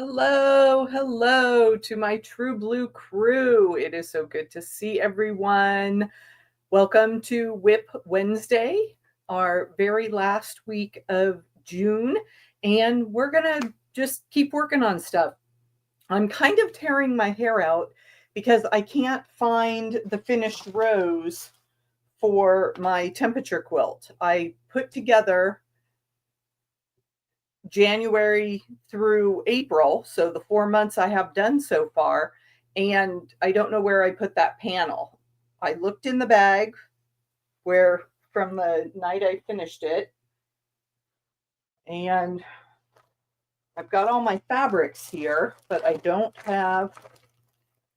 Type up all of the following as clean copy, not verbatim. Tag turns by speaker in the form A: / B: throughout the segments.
A: Hello, hello to my True Blue crew. It is so good to see everyone. Welcome to WIP Wednesday, our very last week of June, and we're going to just keep working on stuff. I'm kind of tearing my hair out because I can't find the finished rows for my temperature quilt. I put together January through April, so the 4 months I have done so far, and I don't know where I put that panel. I looked in the bag where from the night I finished it, and I've got all my fabrics here, but I don't have,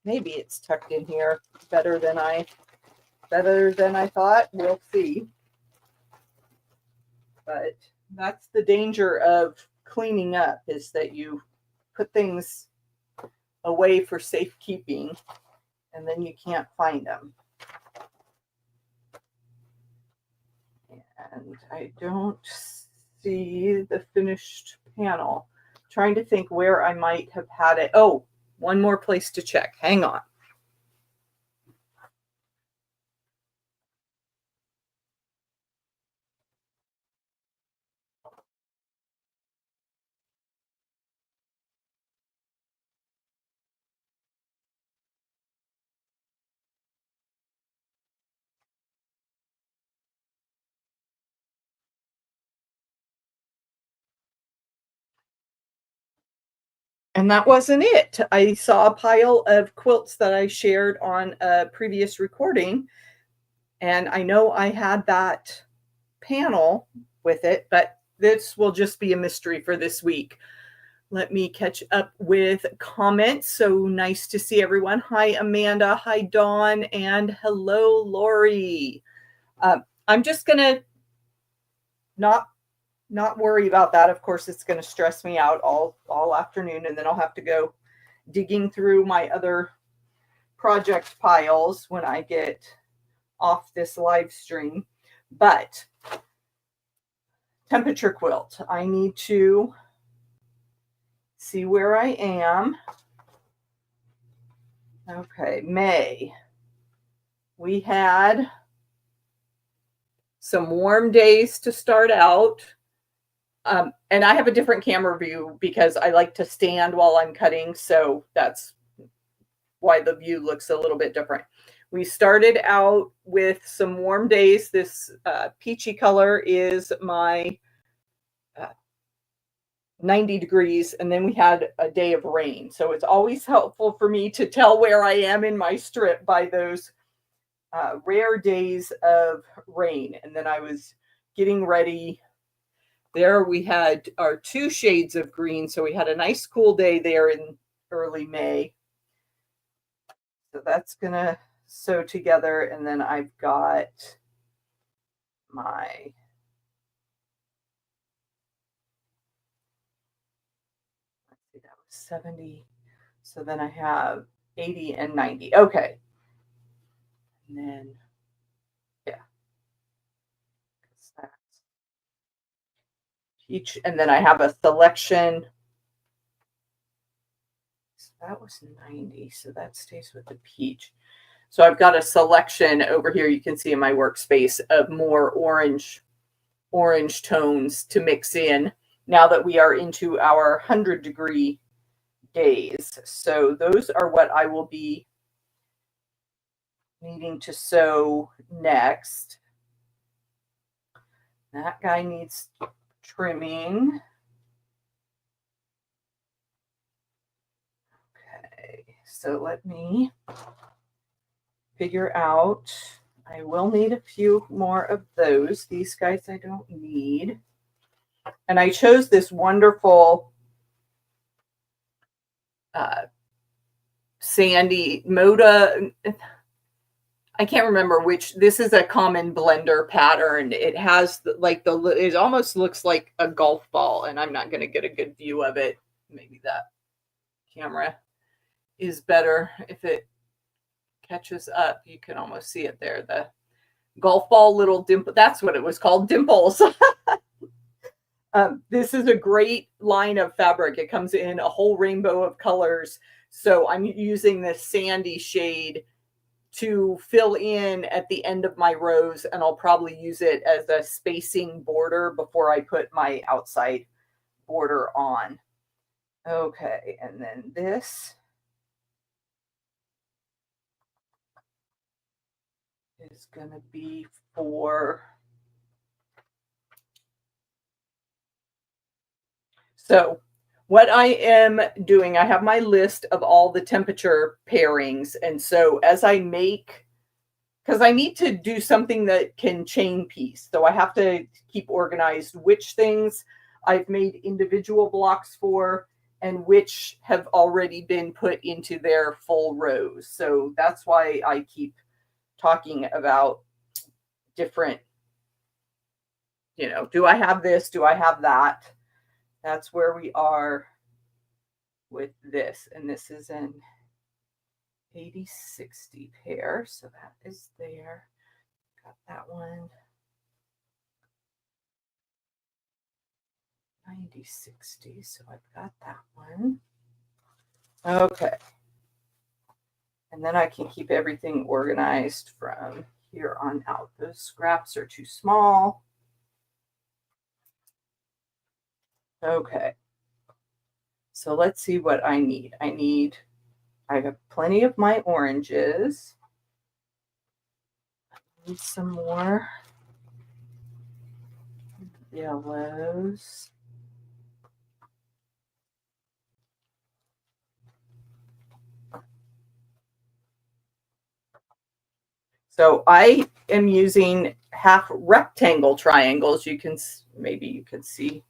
A: maybe it's tucked in here better than I thought. We'll see. But that's the danger of cleaning up, is that you put things away for safekeeping and then you can't find them. And I don't see the finished panel. I'm trying to think where I might have had it. Oh, one more place to check. Hang on. And that wasn't it. I saw a pile of quilts that I shared on a previous recording, and I know I had that panel with it, but this will just be a mystery for this week. Let me catch up with comments. So nice to see everyone. Hi, Amanda. Hi, Dawn. And hello, Lori. I'm just going to not worry about that. Of course, it's going to stress me out all afternoon, and then I'll have to go digging through my other project piles when I get off this live stream. But temperature quilt, I need to see where I am. Okay, May. We had some warm days to start out. And I have a different camera view because I like to stand while I'm cutting. So that's why the view looks a little bit different. We started out with some warm days. This peachy color is my 90 degrees, and then we had a day of rain. So it's always helpful for me to tell where I am in my strip by those rare days of rain. And then I was getting ready. There we had our 2 shades of green. So we had a nice cool day there in early May. So that's going to sew together. And then I've got my that was 70. So then I have 80 and 90. Okay. And then, yeah. Each, and then I have a selection. So that was 90. So that stays with the peach. So I've got a selection over here, you can see in my workspace, of more orange tones to mix in now that we are into our 100-degree days. So those are what I will be needing to sew next. That guy needs trimming. Okay, so let me figure out. I will need a few more of those. These guys I don't need. And I chose this wonderful sandy Moda. I can't remember which. This is a common blender pattern. It has like it almost looks like a golf ball, and I'm not going to get a good view of it. Maybe that camera is better if it catches up. You can almost see it there. The golf ball little dimple. That's what it was called, dimples. This is a great line of fabric. It comes in a whole rainbow of colors. So I'm using this sandy shade to fill in at the end of my rows, and I'll probably use it as a spacing border before I put my outside border on. Okay, and then this is going to be for, so what I am doing, I have my list of all the temperature pairings. And so as I make, because I need to do something that can chain piece. So I have to keep organized which things I've made individual blocks for and which have already been put into their full rows. So that's why I keep talking about different, do I have this? Do I have that? That's where we are with this. And this is an 80-60 pair. So that is there. Got that one. 90-60. So I've got that one. Okay. And then I can keep everything organized from here on out. Those scraps are too small. Okay. So let's see what I need. I have plenty of my oranges. I need some more yellows. So I am using half rectangle triangles. Maybe you can see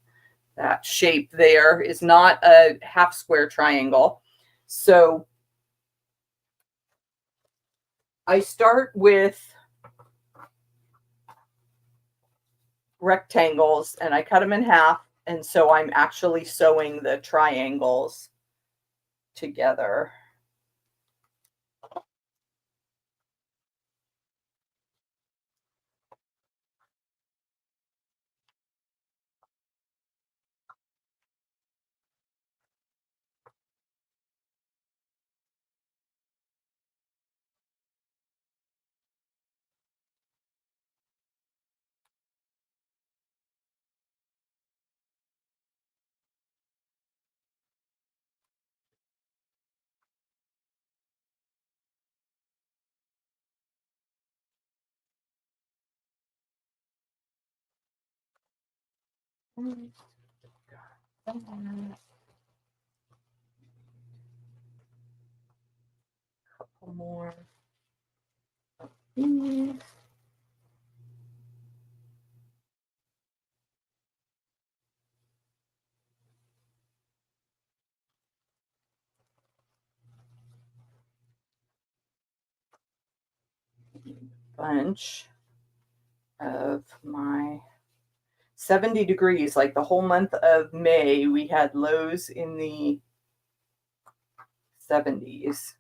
A: that shape there is not a half square triangle. So I start with rectangles and I cut them in half. And so I'm actually sewing the triangles together. Couple more of these. Bunch of my 70 degrees, like the whole month of May, we had lows in the 70s.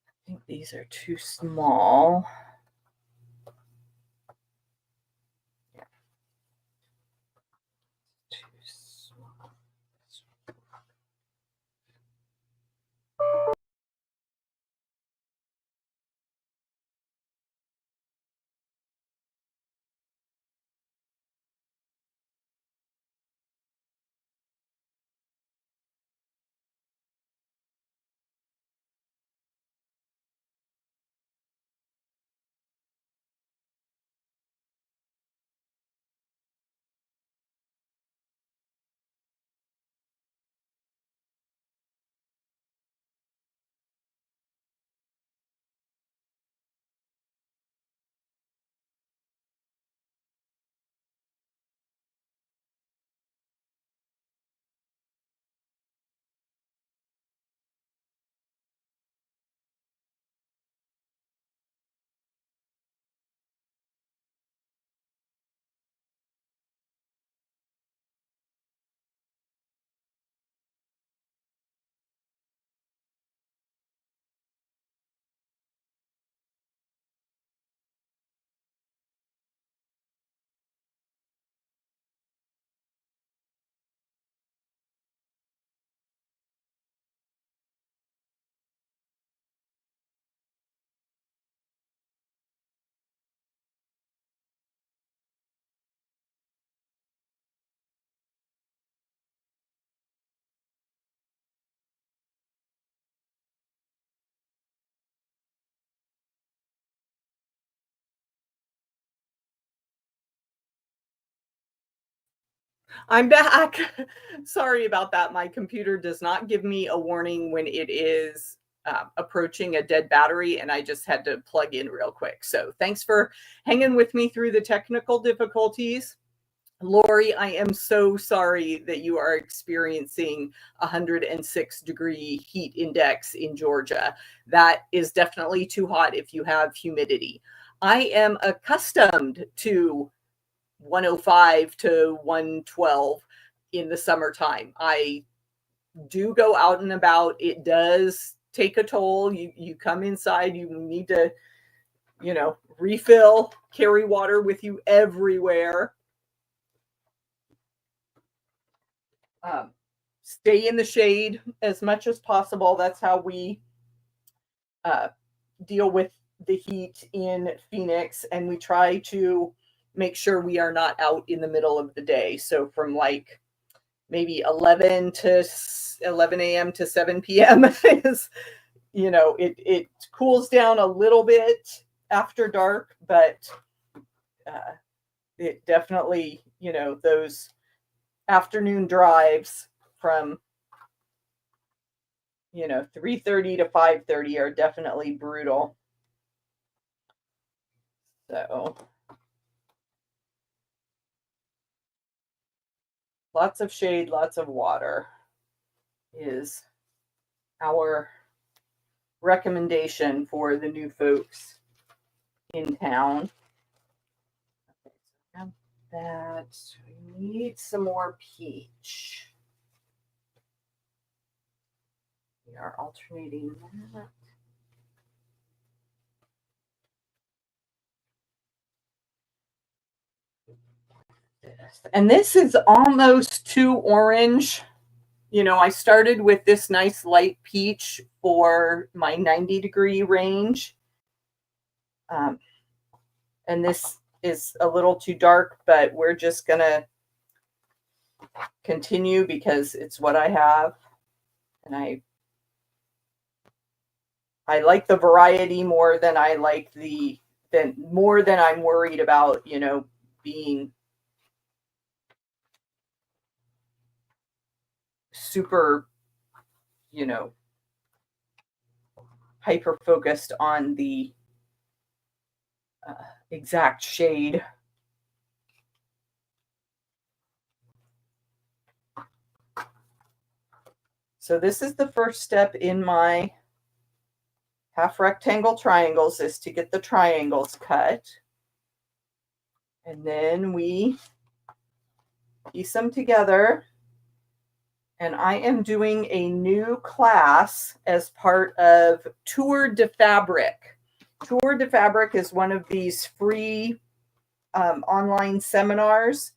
A: I think these are too small. Yeah. Too small. I'm back. Sorry about that. My computer does not give me a warning when it is approaching a dead battery, and I just had to plug in real quick. So thanks for hanging with me through the technical difficulties. Lori, I am so sorry that you are experiencing 106-degree heat index in Georgia. That is definitely too hot if you have humidity. I am accustomed to 105 to 112 in the summertime. I do go out and about. It does take a toll. You come inside, you need to, refill, carry water with you everywhere. Stay in the shade as much as possible. That's how we deal with the heat in Phoenix, and we try to make sure we are not out in the middle of the day. So from like maybe 11 a.m. to 7 p.m. is, it cools down a little bit after dark, but it definitely, those afternoon drives from 3:30 to 5:30 are definitely brutal. So lots of shade, lots of water is our recommendation for the new folks in town. Okay, so have that. We need some more peach. We are alternating that. And this is almost too orange. I started with this nice light peach for my 90-degree range. And this is a little too dark, but we're just going to continue because it's what I have. And I like the variety more than I like more than I'm worried about, being super, hyper focused on the exact shade. So this is the first step in my half rectangle triangles, is to get the triangles cut. And then we piece them together. And I am doing a new class as part of Tour de Fabric. Tour de Fabric is one of these free online seminars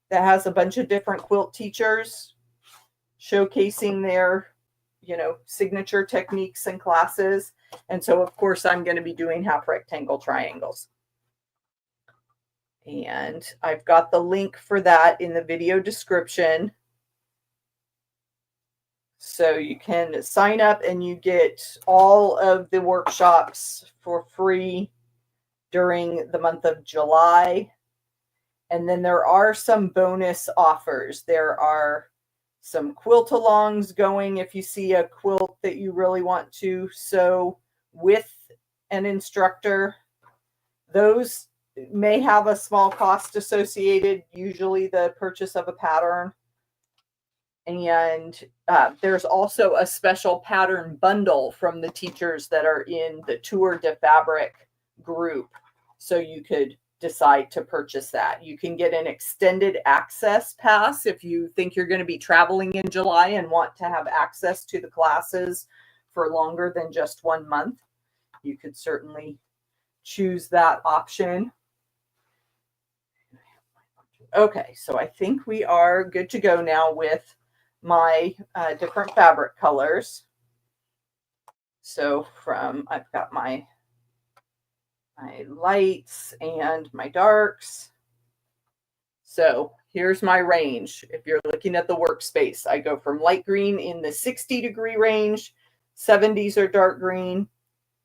A: that has a bunch of different quilt teachers showcasing their, signature techniques and classes. And so, of course, I'm going to be doing half rectangle triangles. And I've got the link for that in the video description. So you can sign up and you get all of the workshops for free during the month of July. And then there are some bonus offers. There are some quilt-alongs going if you see a quilt that you really want to sew with an instructor. Those may have a small cost associated, usually the purchase of a pattern. And there's also a special pattern bundle from the teachers that are in the Tour de Fabric group. So you could decide to purchase that. You can get an extended access pass if you think you're going to be traveling in July and want to have access to the classes for longer than just 1 month. You could certainly choose that option. Okay, so I think we are good to go now with my different fabric colors. So I've got my lights and my darks. So here's my range. If you're looking at the workspace, I go from light green in the 60-degree range, 70s are dark green,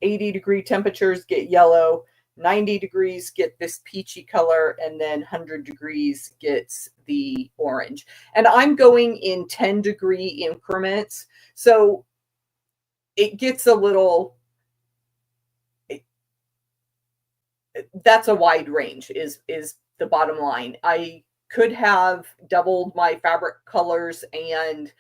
A: 80-degree temperatures get yellow, 90 degrees get this peachy color, and then 100 degrees gets the orange. And I'm going in 10-degree increments, so it gets a little, that's a wide range is the bottom line. I could have doubled my fabric colors and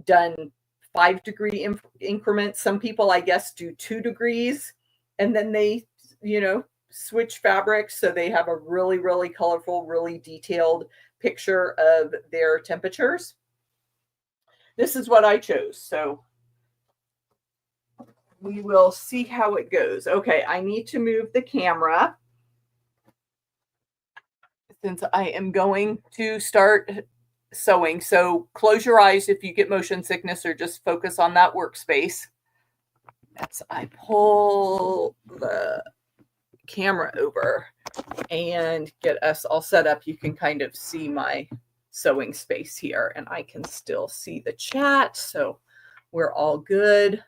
A: done 5-degree increments. Some people, I guess, do 2 degrees, and then they, switch fabrics so they have a really, really colorful, really detailed picture of their temperatures. This is what I chose, so we will see how it goes. Okay, I need to move the camera since I am going to start sewing. So close your eyes if you get motion sickness, or just focus on that workspace. As I pull the camera over and get us all set up, you can kind of see my sewing space here, and I can still see the chat, so we're all good.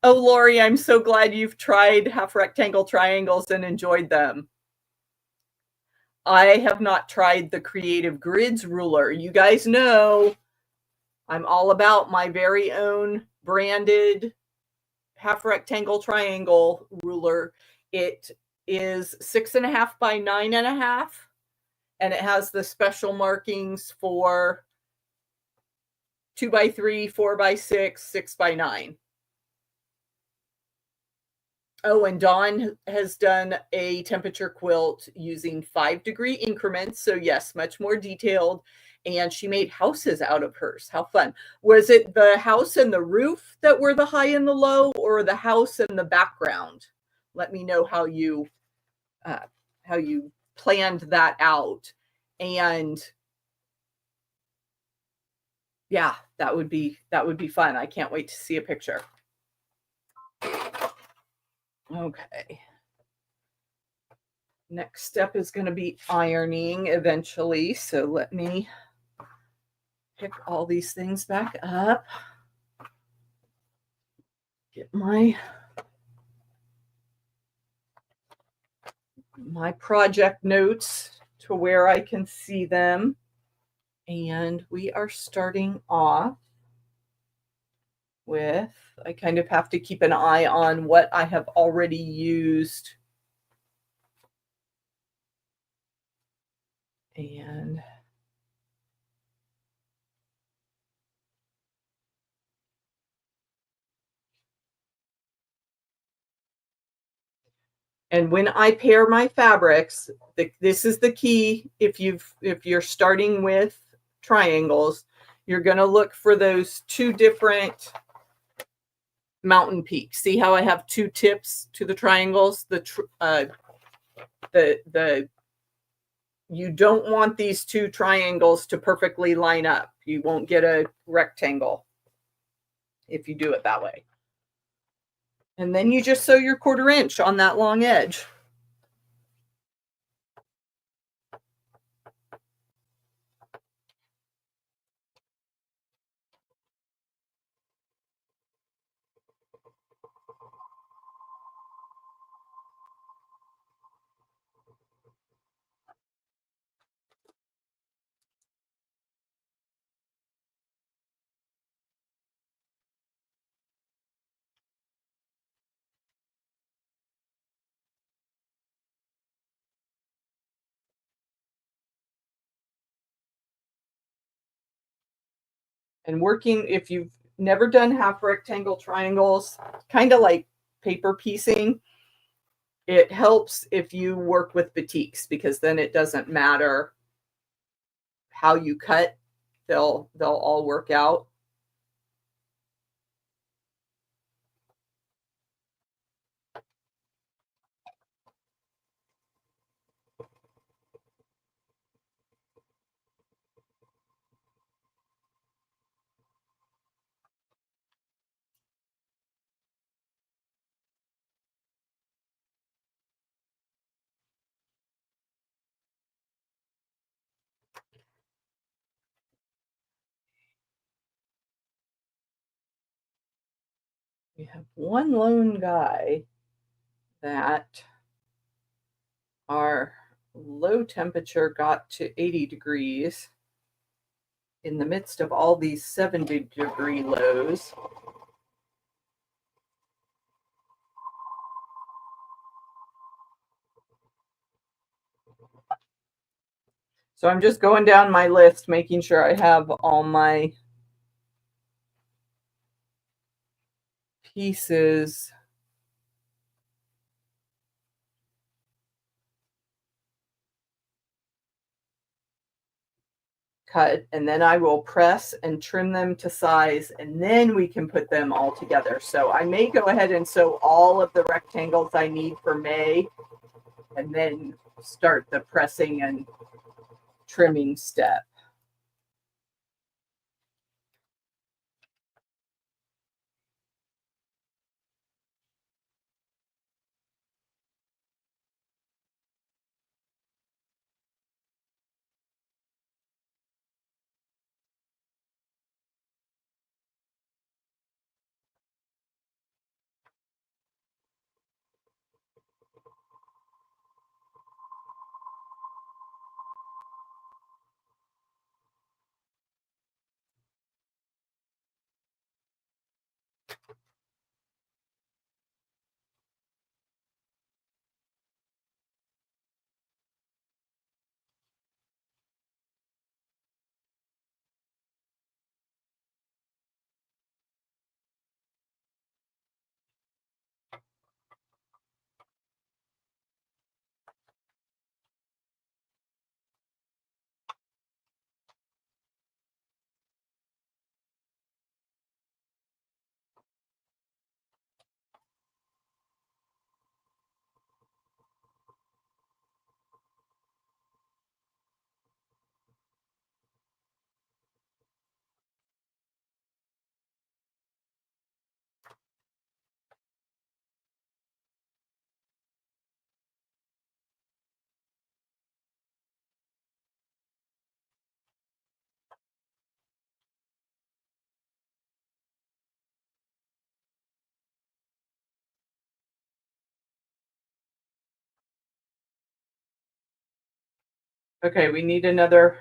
A: Oh, Lori, I'm so glad you've tried half rectangle triangles and enjoyed them. I have not tried the Creative Grids ruler. You guys know I'm all about my very own branded half rectangle triangle ruler. It is 6.5 by 9.5, and it has the special markings for 2 by 3, 4 by 6, 6 by 9. Oh, and Dawn has done a temperature quilt using 5-degree increments. So yes, much more detailed. And she made houses out of hers. How fun. Was it the house and the roof that were the high and the low, or the house and the background? Let me know how you planned that out. And yeah, that would be fun. I can't wait to see a picture. Okay. Next step is going to be ironing eventually. So let me pick all these things back up. Get my project notes to where I can see them. And we are starting off with, I kind of have to keep an eye on what I have already used. And when I pair my fabrics, this is the key. If you're starting with triangles, you're going to look for those 2 different mountain peaks. See how I have 2 tips to the triangles? You don't want these 2 triangles to perfectly line up. You won't get a rectangle if you do it that way. And then you just sew your 1/4 inch on that long edge. And working, if you've never done half rectangle triangles, kind of like paper piecing, it helps if you work with batiks, because then it doesn't matter how you cut, they'll all work out. We have one lone guy that our low temperature got to 80 degrees in the midst of all these 70-degree lows. So I'm just going down my list, making sure I have all my pieces cut, and then I will press and trim them to size, and then we can put them all together. So I may go ahead and sew all of the rectangles I need for May, and then start the pressing and trimming step. Okay, we need another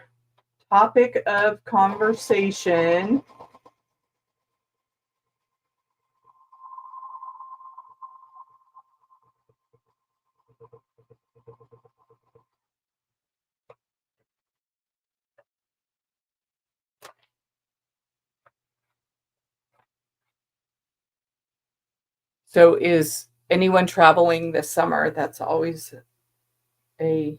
A: topic of conversation. So is anyone traveling this summer? That's always a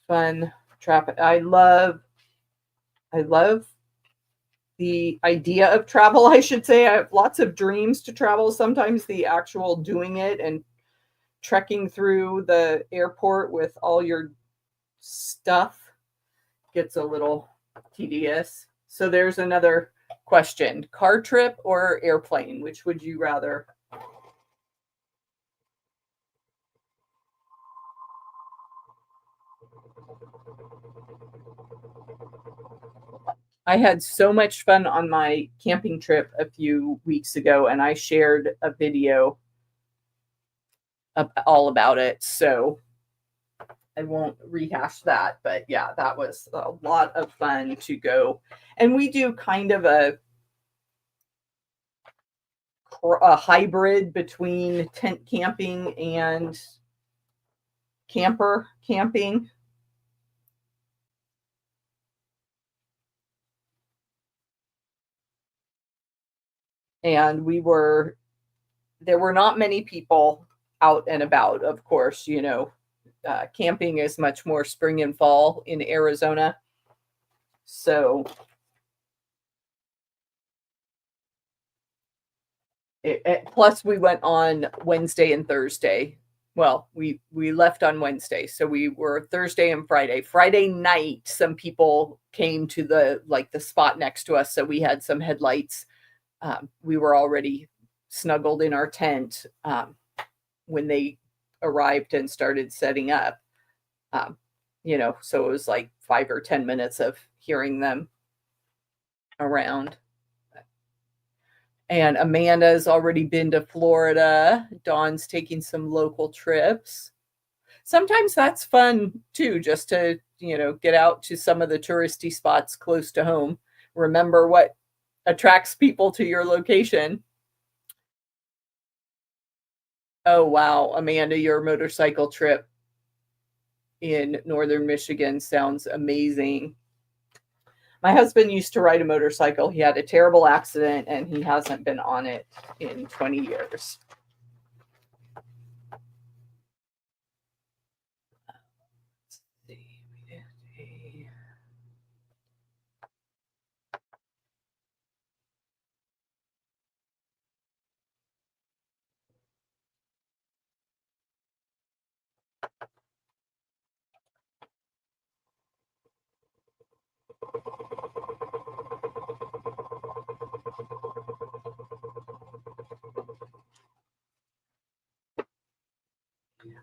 A: fun trap. I love the idea of travel, I should say. I have lots of dreams to travel. Sometimes the actual doing it and trekking through the airport with all your stuff gets a little tedious. So there's another question. Car trip or airplane? Which would you rather? I had so much fun on my camping trip a few weeks ago, and I shared a video all about it. So I won't rehash that. But yeah, that was a lot of fun to go. And we do kind of a hybrid between tent camping and camper camping. And there were not many people out and about, of course. Camping is much more spring and fall in Arizona. So plus we went on Wednesday and Thursday. Well, we left on Wednesday, so we were Thursday and Friday. Friday night, some people came to the spot next to us, so we had some headlights. We were already snuggled in our tent when they arrived and started setting up. So it was like 5 or 10 minutes of hearing them around. And Amanda's already been to Florida. Dawn's taking some local trips. Sometimes that's fun too, just to, get out to some of the touristy spots close to home. Remember what attracts people to your location. Oh, wow, Amanda, your motorcycle trip in northern Michigan sounds amazing. My husband used to ride a motorcycle. He had a terrible accident and he hasn't been on it in 20 years. Let's see.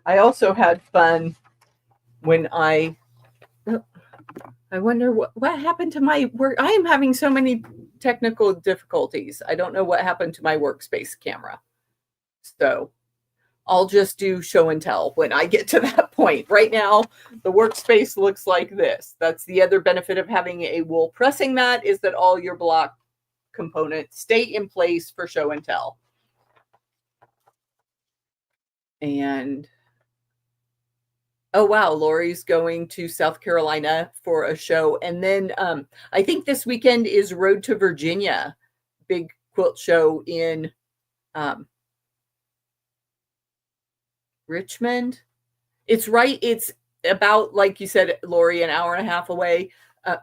A: I also had fun when I wonder what happened to my work. I am having so many technical difficulties. I don't know what happened to my workspace camera. So I'll just do show and tell when I get to that point. Right now, the workspace looks like this. That's the other benefit of having a wool pressing mat, is that all your block components stay in place for show and tell. And oh, wow, Lori's going to South Carolina for a show. And then I think this weekend is Road to Virginia, big quilt show in Richmond. It's about, like you said, Lori, an hour and a half away.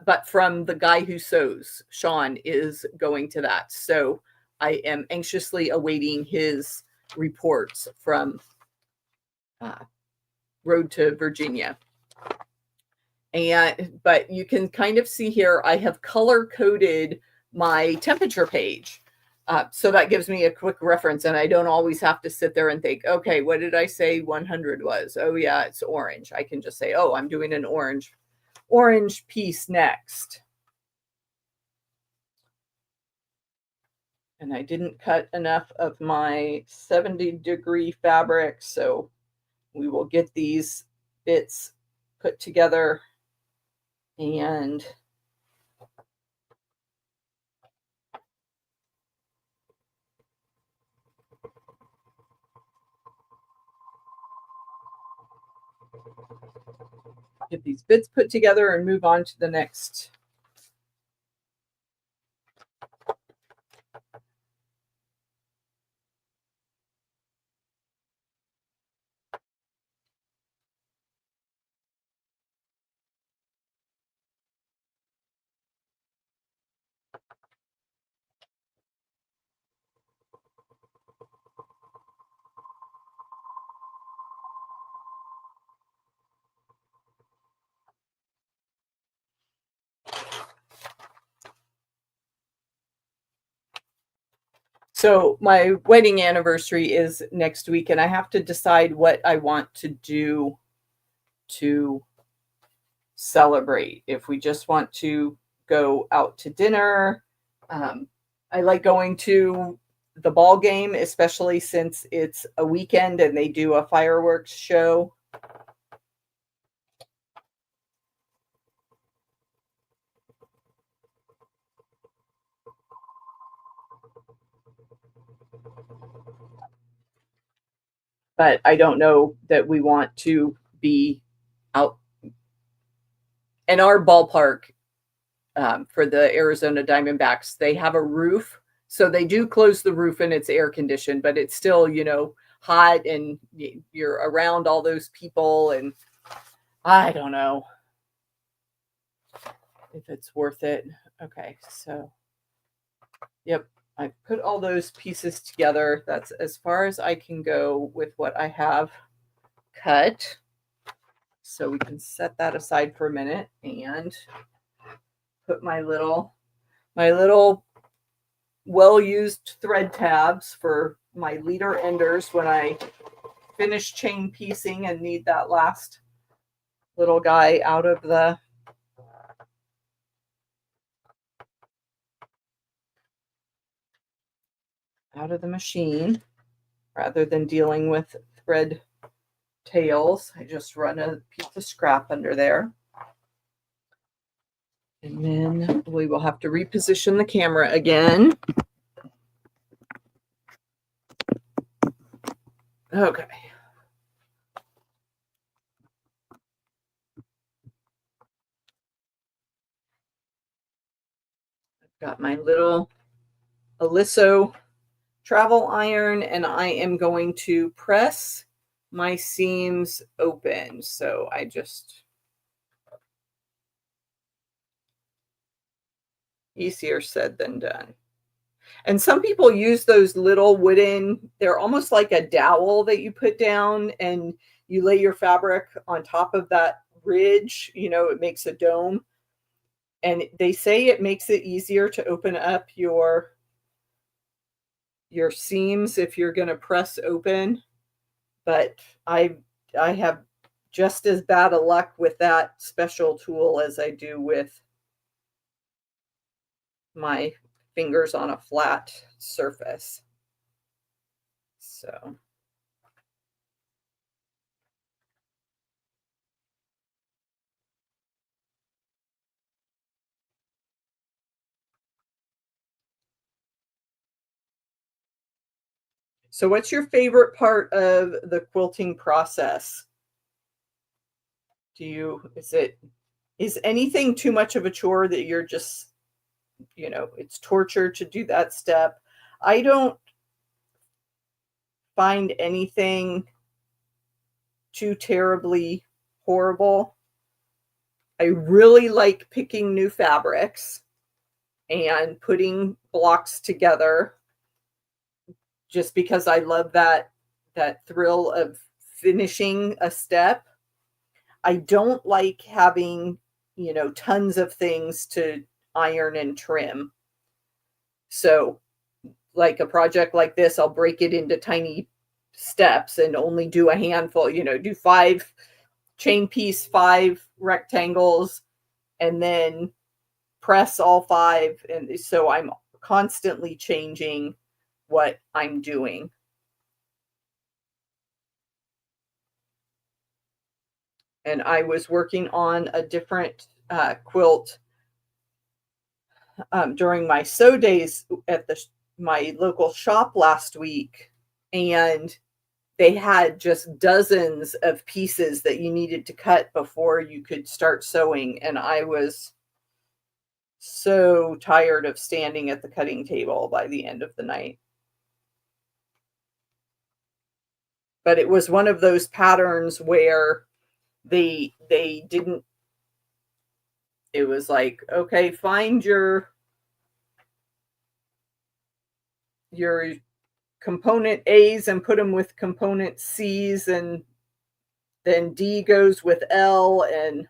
A: But from the guy who sews, Sean, is going to that. So I am anxiously awaiting his reports from Road to Virginia. But you can kind of see here, I have color coded my temperature page. So that gives me a quick reference, and I don't always have to sit there and think, okay, what did I say 100 was? Oh yeah, it's orange. I can just say, oh, I'm doing an orange piece next. And I didn't cut enough of my 70-degree fabric, so we will get these bits put together and get these bits put together and move on to the next. So my wedding anniversary is next week, and I have to decide what I want to do to celebrate. If we just want to go out to dinner, I like going to the ball game, especially since it's a weekend and they do a fireworks show. But I don't know that we want to be out. In our ballpark, for the Arizona Diamondbacks, they have a roof. So they do close the roof and it's air conditioned, but it's still, hot and you're around all those people. And I don't know if it's worth it. Okay, so, yep, I put all those pieces together. That's as far as I can go with what I have cut. So we can set that aside for a minute and put my little well-used thread tabs for my leader enders when I finish chain piecing and need that last little guy out of the out of the machine rather than dealing with thread tails. I just run a piece of scrap under there. And then we will have to reposition the camera again. Okay. I've got my little Aliso travel iron, and I am going to press my seams open. So I just, easier said than done. And some people use those little wooden, they're almost like a dowel that you put down and you lay your fabric on top of that ridge, you know, it makes a dome. And they say it makes it easier to open up your seams if you're going to press open. But I have just as bad a luck with that special tool as I do with my fingers on a flat surface. So what's your favorite part of the quilting process? Is anything too much of a chore that you're just, you know, it's torture to do that step? I don't find anything too terribly horrible. I really like picking new fabrics and putting blocks together just because I love that thrill of finishing a step. I don't like having, you know, tons of things to iron and trim. So like a project like this, I'll break it into tiny steps and only do a handful, you know, do 5 chain piece, 5 rectangles, and then press all 5. And so I'm constantly changing what I'm doing. And I was working on a different quilt during my sew days at my local shop last week, and they had just dozens of pieces that you needed to cut before you could start sewing, and I was so tired of standing at the cutting table by the end of the night. But it was one of those patterns where they didn't, it was like, okay, find your component A's and put them with component C's, and then D goes with L and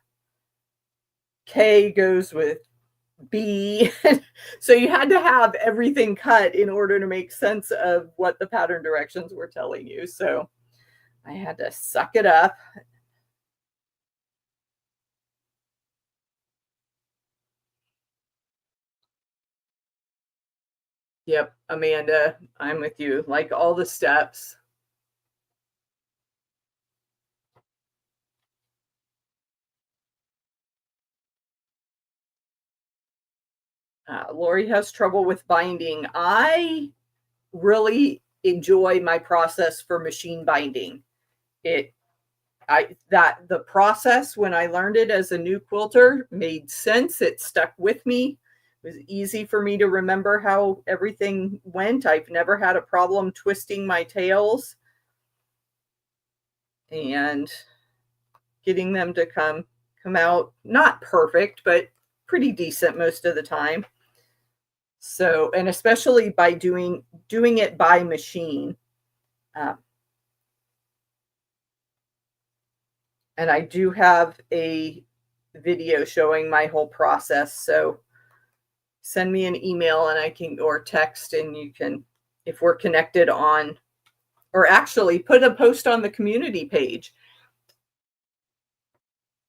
A: K goes with B. So you had to have everything cut in order to make sense of what the pattern directions were telling you. So I had to suck it up. Yep, Amanda, I'm with you. Like all the steps. Lori has trouble with binding. I really enjoy my process for machine binding. The process when I learned it as a new quilter made sense. It stuck with me. It was easy for me to remember how everything went. I've never had a problem twisting my tails and getting them to come out not perfect, but pretty decent most of the time. So, and especially by doing it by machine. And I do have a video showing my whole process. So send me an email and I can, or text, and you can, if we're connected on, or actually put a post on the community page.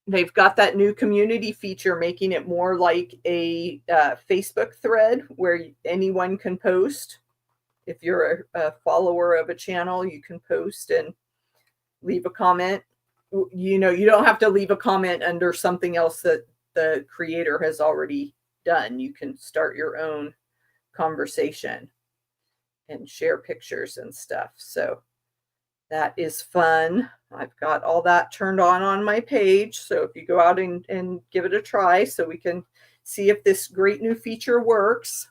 A: They've got that new community feature, making it more like a Facebook thread where anyone can post. If you're a follower of a channel, you can post and leave a comment. You know, you don't have to leave a comment under something else that the creator has already done. You can start your own conversation and share pictures and stuff. So that is fun. I've got all that turned on my page. So if you go out and give it a try, so we can see if this great new feature works.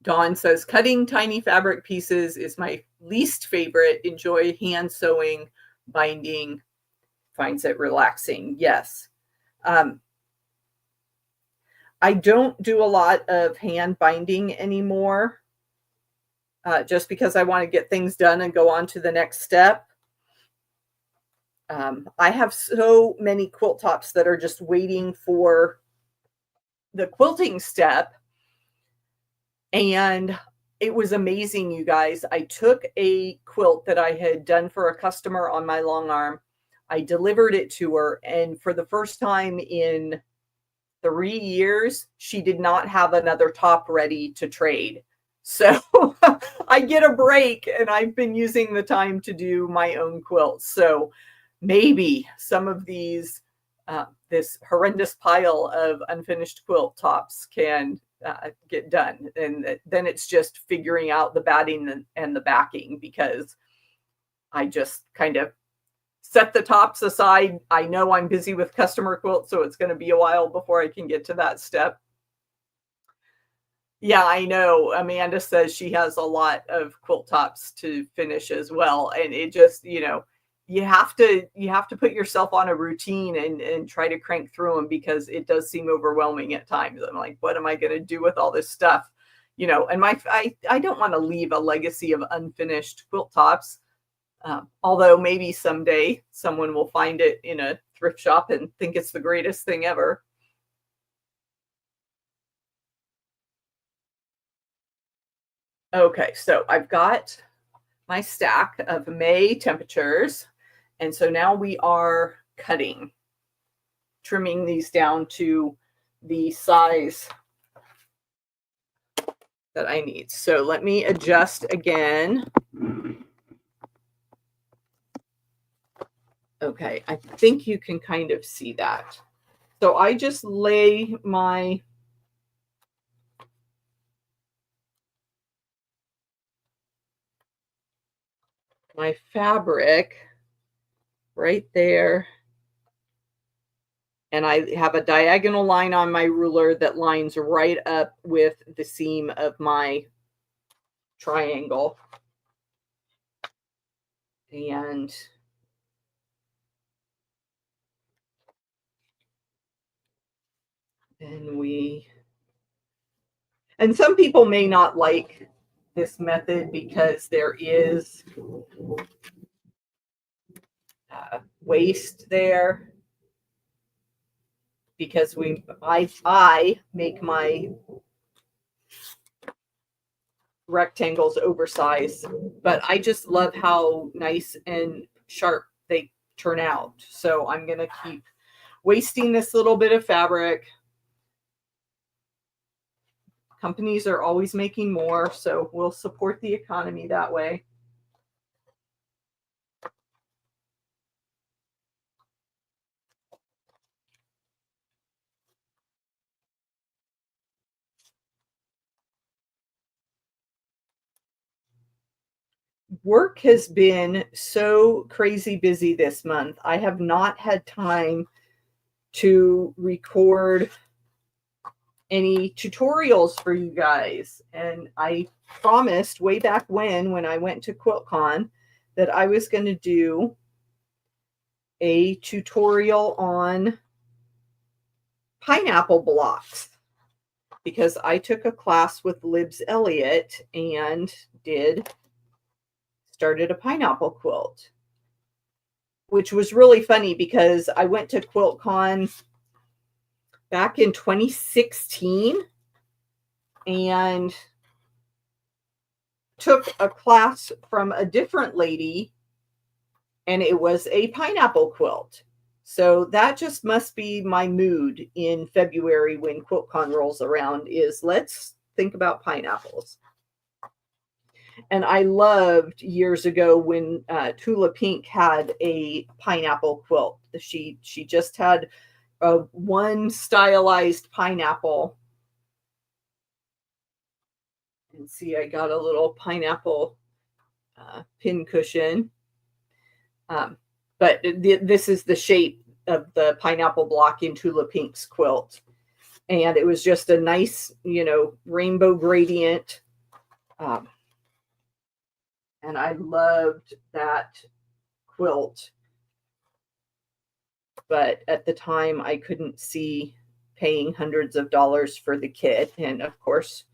A: Dawn says, cutting tiny fabric pieces is my least favorite. Enjoy hand sewing, binding, finds it relaxing. Yes. I don't do a lot of hand binding anymore, just because I want to get things done and go on to the next step. I have so many quilt tops that are just waiting for the quilting step. And it was amazing, you guys. I took a quilt that I had done for a customer on my long arm. I delivered it to her. And for the first time in 3 years, she did not have another top ready to trade. So I get a break, and I've been using the time to do my own quilts. So maybe some of these, this horrendous pile of unfinished quilt tops can get done. And then it's just figuring out the batting and the backing, because I just kind of set the tops aside. I know I'm busy with customer quilts, so it's going to be a while before I can get to that step. Yeah, I know. Amanda says she has a lot of quilt tops to finish as well. And it just, you know, you have to put yourself on a routine and try to crank through them, because it does seem overwhelming at times. I'm like, what am I going to do with all this stuff? You know, and I don't want to leave a legacy of unfinished quilt tops. Although maybe someday someone will find it in a thrift shop and think it's the greatest thing ever. Okay, so I've got my stack of May temperatures. And so now we are cutting, trimming these down to the size that I need. So let me adjust again. Okay, I think you can kind of see that. So I just lay my fabric right there. And I have a diagonal line on my ruler that lines right up with the seam of my triangle. And then and some people may not like this method because there is waste there, because I make my rectangles oversized, but I just love how nice and sharp they turn out. So I'm going to keep wasting this little bit of fabric. Companies are always making more, so we'll support the economy that way. Work has been so crazy busy this month. I have not had time to record any tutorials for you guys. And I promised way back when I went to QuiltCon that I was going to do a tutorial on pineapple blocks, because I took a class with Libs Elliott and started a pineapple quilt, which was really funny because I went to QuiltCon back in 2016 and took a class from a different lady, and it was a pineapple quilt. So that just must be my mood in February when QuiltCon rolls around, is let's think about pineapples. And I loved years ago when Tula Pink had a pineapple quilt. She just had one stylized pineapple. And see, I got a little pineapple pin cushion. But this is the shape of the pineapple block in Tula Pink's quilt. And it was just a nice, rainbow gradient. And I loved that quilt. But at the time, I couldn't see paying hundreds of dollars for the kit. And of course,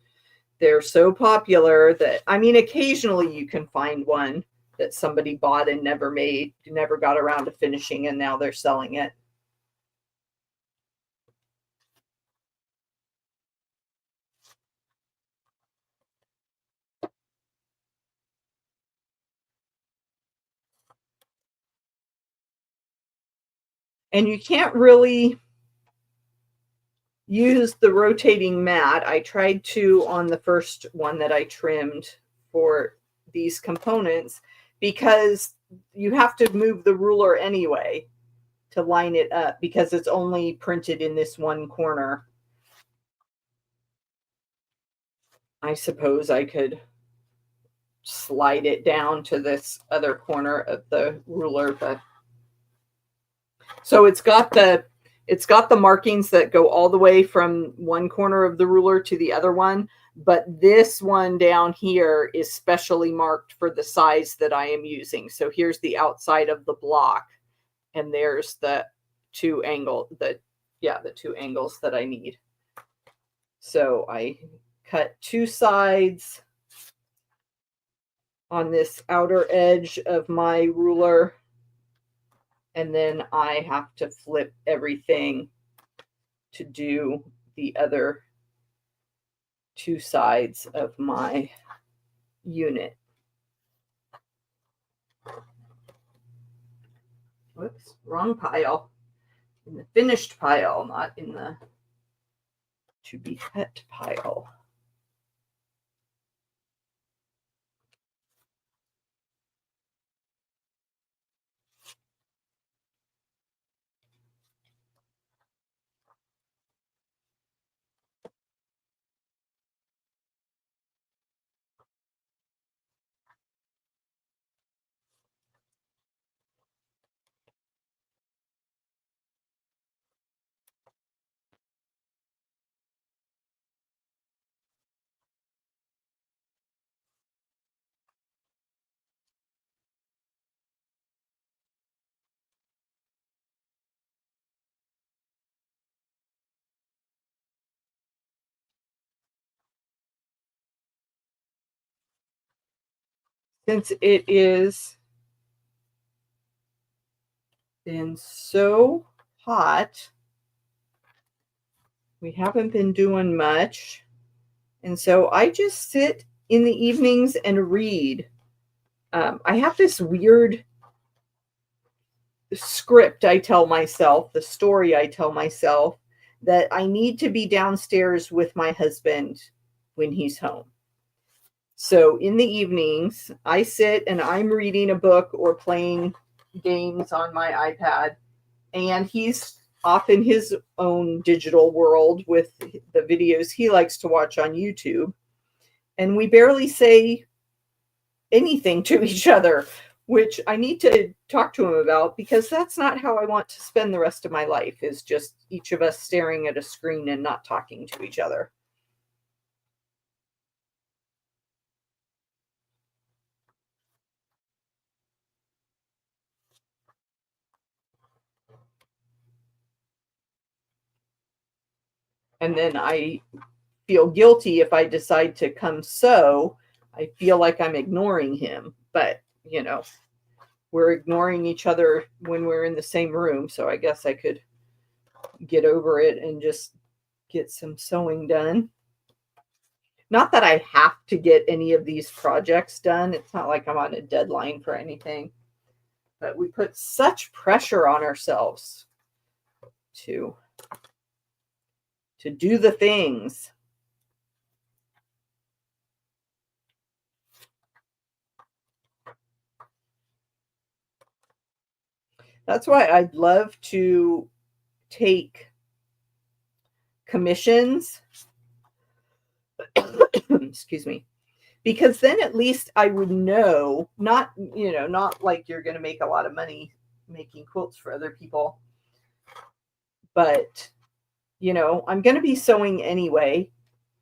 A: they're so popular that, I mean, occasionally you can find one that somebody bought and never got around to finishing, and now they're selling it. And you can't really use the rotating mat. I tried to on the first one that I trimmed for these components, because you have to move the ruler anyway to line it up, because it's only printed in this one corner. I suppose I could slide it down to this other corner of the ruler, but so it's got the markings that go all the way from one corner of the ruler to the other one, but this one down here is specially marked for the size that I am using. So here's the outside of the block, and there's the two angles that I need. So I cut two sides on this outer edge of my ruler, and then I have to flip everything to do the other two sides of my unit. Whoops, wrong pile. In the finished pile, not in the to be cut pile. Since it is been so hot, we haven't been doing much. And so I just sit in the evenings and read. I have this weird script I tell myself, the story I tell myself, that I need to be downstairs with my husband when he's home. So in the evenings, I sit and I'm reading a book or playing games on my iPad, and he's off in his own digital world with the videos he likes to watch on YouTube. And we barely say anything to each other, which I need to talk to him about, because that's not how I want to spend the rest of my life, is just each of us staring at a screen and not talking to each other. And then I feel guilty if I decide to come sew. I feel like I'm ignoring him, but we're ignoring each other when we're in the same room. So I guess I could get over it and just get some sewing done. Not that I have to get any of these projects done. It's not like I'm on a deadline for anything. But we put such pressure on ourselves to do the things. That's why I'd love to take commissions. Excuse me. Because then at least I would know, not, not like you're going to make a lot of money making quilts for other people, but, I'm going to be sewing anyway.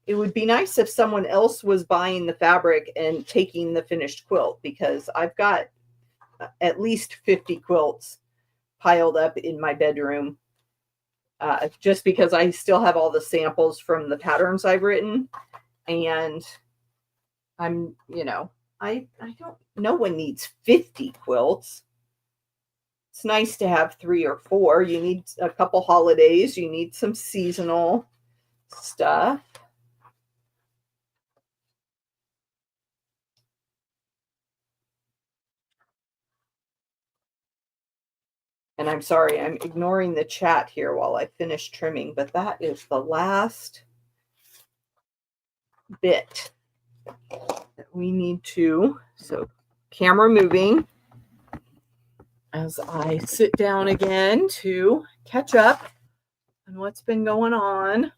A: It would be nice if someone else was buying the fabric and taking the finished quilt, because I've got at least 50 quilts piled up in my bedroom, just because I still have all the samples from the patterns I've written. And I'm, I don't, no one needs 50 quilts. It's nice to have 3 or 4. You need a couple holidays. You need some seasonal stuff. And I'm sorry, I'm ignoring the chat here while I finish trimming, but that is the last bit that we need to. So camera moving as I sit down again to catch up on what's been going on.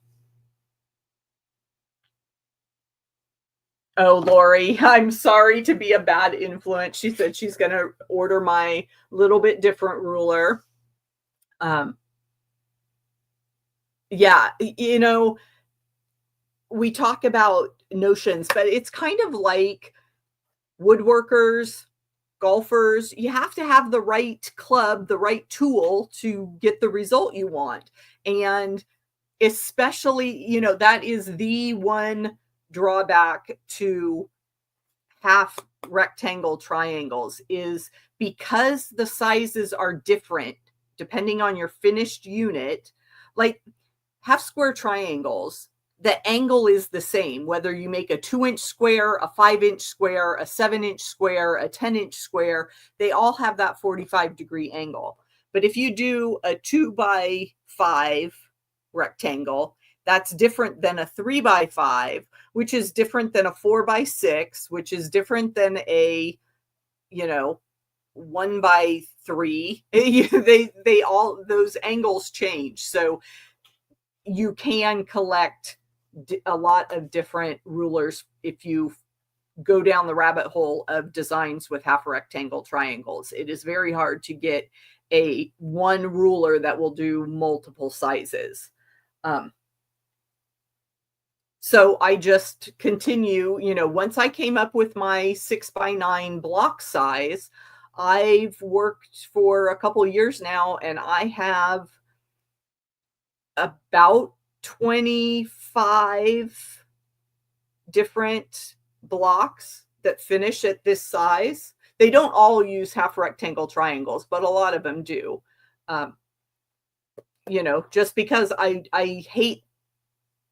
A: Oh, Lori, I'm sorry to be a bad influence. She said she's going to order my little bit different ruler. Yeah, we talk about notions, but it's kind of like woodworkers, golfers. You have to have the right club, the right tool to get the result you want. And especially, that is the one drawback to half rectangle triangles, is because the sizes are different depending on your finished unit. Like half square triangles, the angle is the same, whether you make a 2-inch square, a 5-inch square, a 7-inch square, a 10-inch square, they all have that 45-degree angle. But if you do a 2x5 rectangle, that's different than a 3x5, which is different than a 4x6, which is different than a, 1x3. They all, those angles change. So you can collect a lot of different rulers if you go down the rabbit hole of designs with half rectangle triangles. It is very hard to get a one ruler that will do multiple sizes. So I just continue, once I came up with my 6x9 block size, I've worked for a couple of years now, and I have about 25 different blocks that finish at this size. They don't all use half rectangle triangles, but a lot of them do. Just because I hate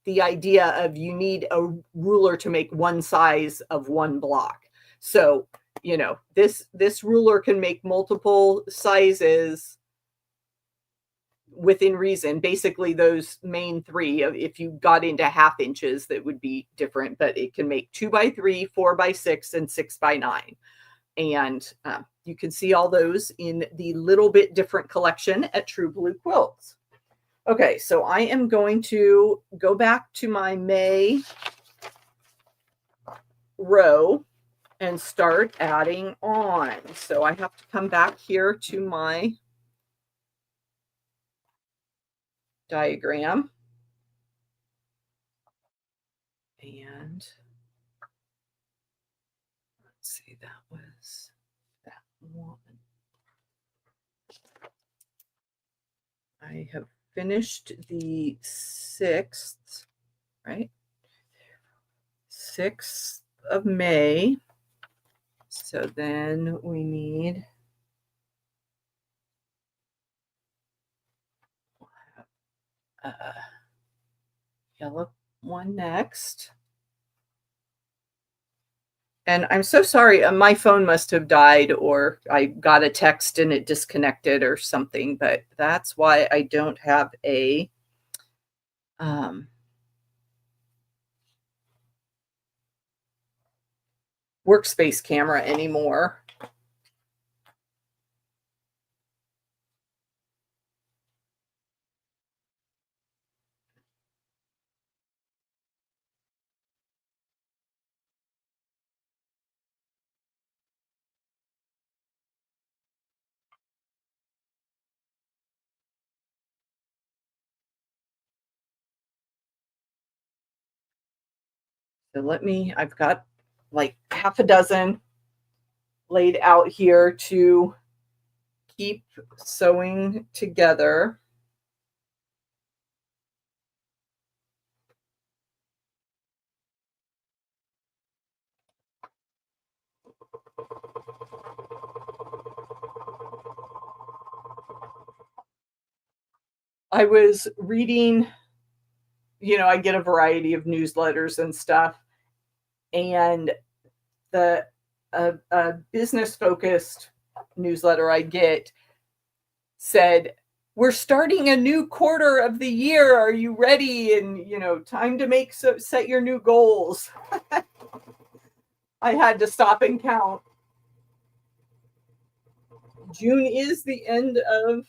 A: the idea of you need a ruler to make one size of one block. So, this ruler can make multiple sizes within reason. Basically those main 3. If you got into half inches, that would be different, but it can make 2x3, 4x6, and 6x9. And you can see all those in the Little Bit Different collection at True Blue Quilts. Okay, so I am going to go back to my May row and start adding on. So I have to come back here to my diagram. And let's see, that was that one. I have finished the 6th, right? 6th of May. So then we need yellow one next. And I'm so sorry, my phone must have died or I got a text and it disconnected or something, but that's why I don't have a um, workspace camera anymore. So I've got like half a dozen laid out here to keep sewing together. I was reading, I get a variety of newsletters and stuff, and the a business focused newsletter I get said, "We're starting a new quarter of the year. Are you ready? And time to set your new goals." I had to stop and count. June is the end of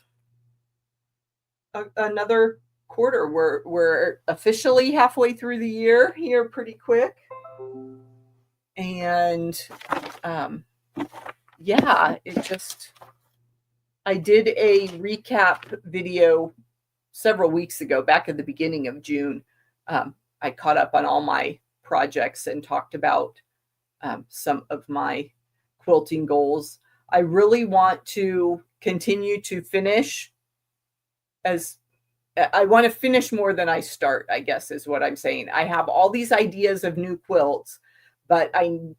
A: another quarter. We're officially halfway through the year here, pretty quick, and um, yeah, I did a recap video several weeks ago, back at the beginning of June. I caught up on all my projects and talked about some of my quilting goals. I really want to continue to finish as I want to finish more than I start, I guess is what I'm saying. I have all these ideas of new quilts, and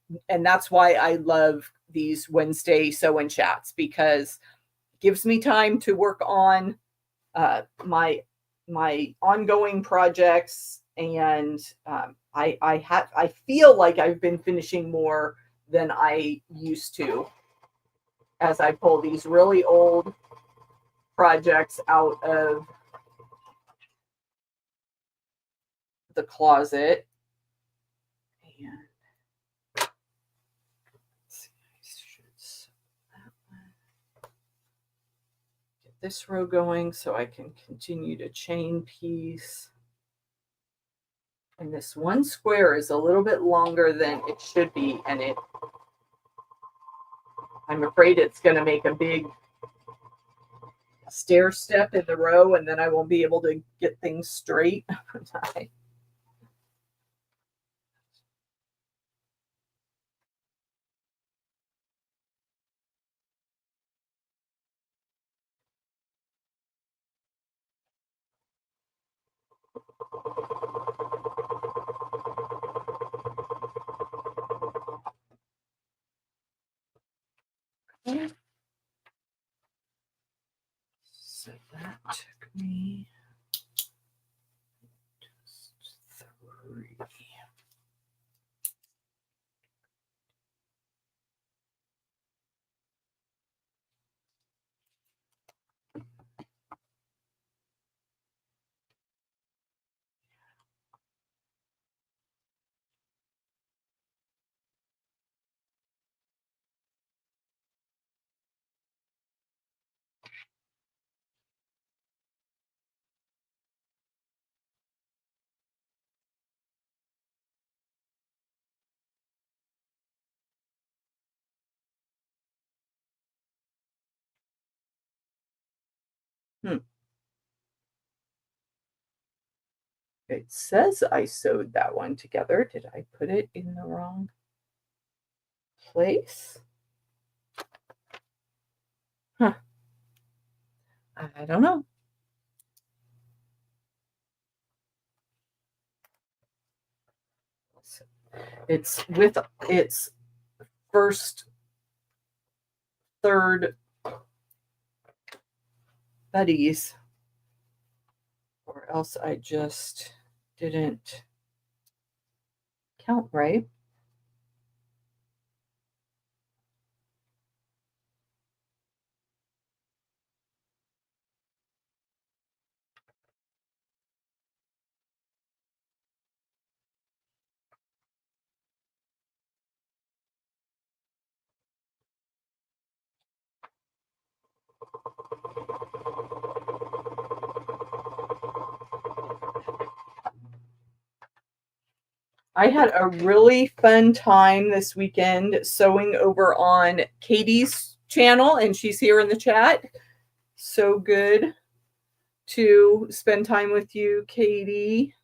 A: that's why I love these Wednesday sew and chats, because it gives me time to work on my ongoing projects, and I feel like I've been finishing more than I used to as I pull these really old projects out of the closet. And get this row going so I can continue to chain piece. And this one square is a little bit longer than it should be, and I'm afraid it's going to make a big stair step in the row, and then I won't be able to get things straight. So that took me just 3. It says I sewed that one together. Did I put it in the wrong place? Huh. I don't know. It's with its first, third buddies, or else I just didn't count right. I had a really fun time this weekend sewing over on Katie's channel, and she's here in the chat. So good to spend time with you, Katie.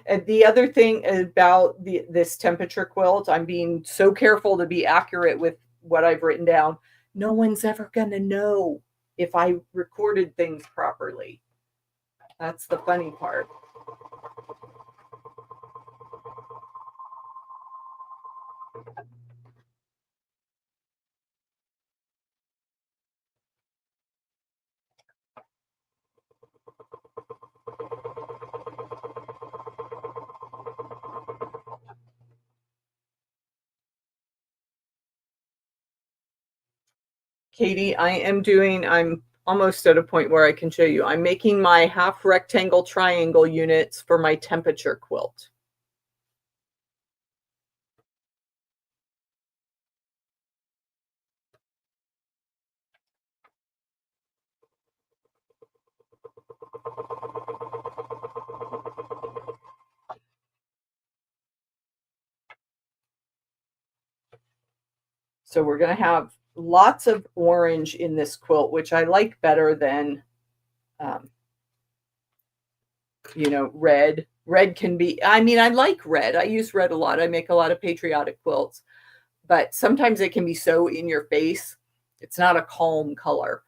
A: And the other thing about this temperature quilt, I'm being so careful to be accurate with what I've written down. No one's ever going to know if I recorded things properly. That's the funny part. Katie, I'm almost at a point where I can show you. I'm making my half rectangle triangle units for my temperature quilt. So we're going to have lots of orange in this quilt, which I like better than, you know, red. Red can be, I mean, I like red. I use red a lot. I make a lot of patriotic quilts, but sometimes it can be so in your face. It's not a calm color.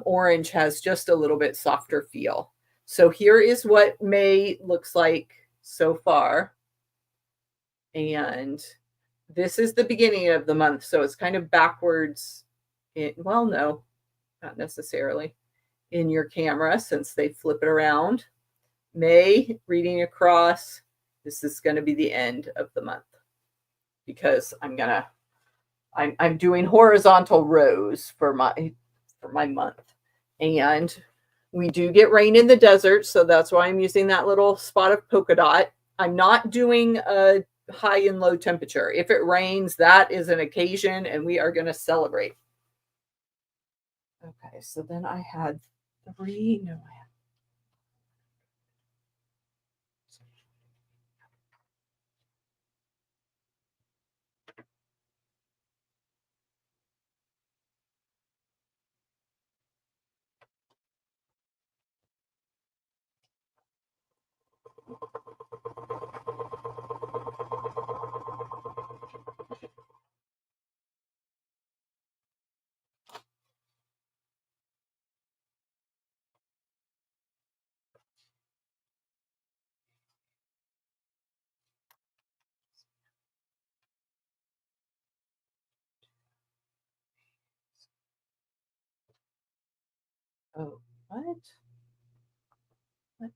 A: Orange has just a little bit softer feel. So here is what May looks like so far. And this is the beginning of the month, so it's kind of backwards. Well, no, not necessarily in your camera since they flip it around. May reading across. This is going to be the end of the month because I'm doing horizontal rows for my month, and we do get rain in the desert, so that's why I'm using that little spot of polka dot. I'm not doing a high and low temperature. If it rains, that is an occasion and we are going to celebrate. Okay, so then I had three. No, I had. Oh, what?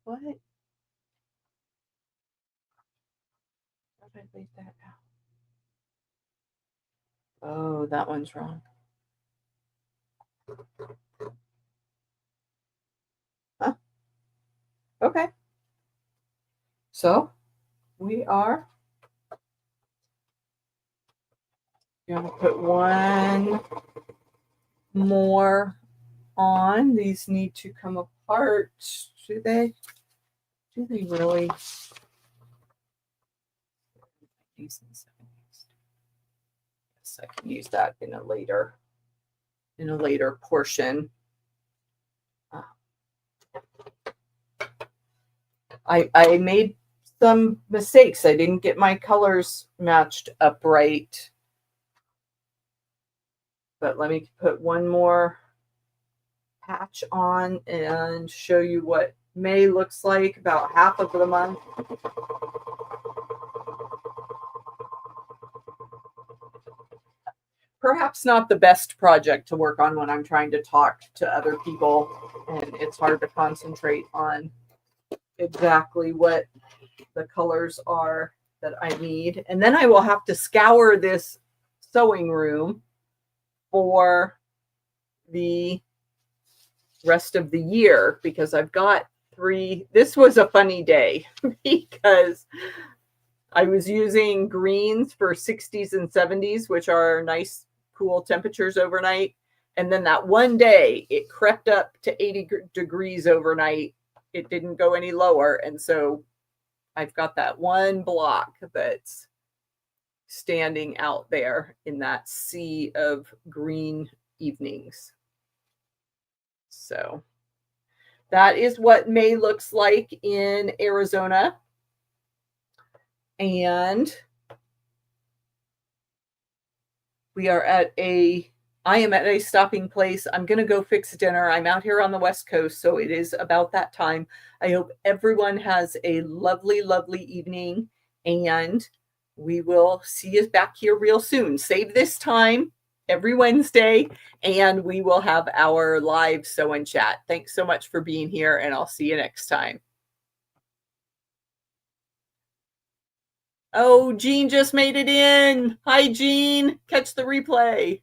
A: What? How did I leave that out? Oh, that one's wrong. Huh? Okay. So we are going to put one more on. These need to come apart. Do they? Do they really? Yes, I can use that in a later portion. I made some mistakes. I didn't get my colors matched up right. But let me put one more patch on and show you what May looks like, about half of the month. Perhaps not the best project to work on when I'm trying to talk to other people and it's hard to concentrate on exactly what the colors are that I need. And then I will have to scour this sewing room for the rest of the year because I've got three. This was a funny day because I was using greens for 60s and 70s, which are nice, cool temperatures overnight. And then that one day it crept up to 80 degrees overnight it didn't go any lower. And so I've got that one block that's standing out there in that sea of green evenings. So that is what May looks like in Arizona. And I am at a stopping place. I'm going to go fix dinner. I'm out here on the West Coast, so it is about that time. I hope everyone has a lovely, lovely evening, and we will see you back here real soon. Save this time every Wednesday, and we will have our live sew and chat. Thanks so much for being here, and I'll see you next time. Oh, Jean just made it in. Hi, Jean. Catch the replay.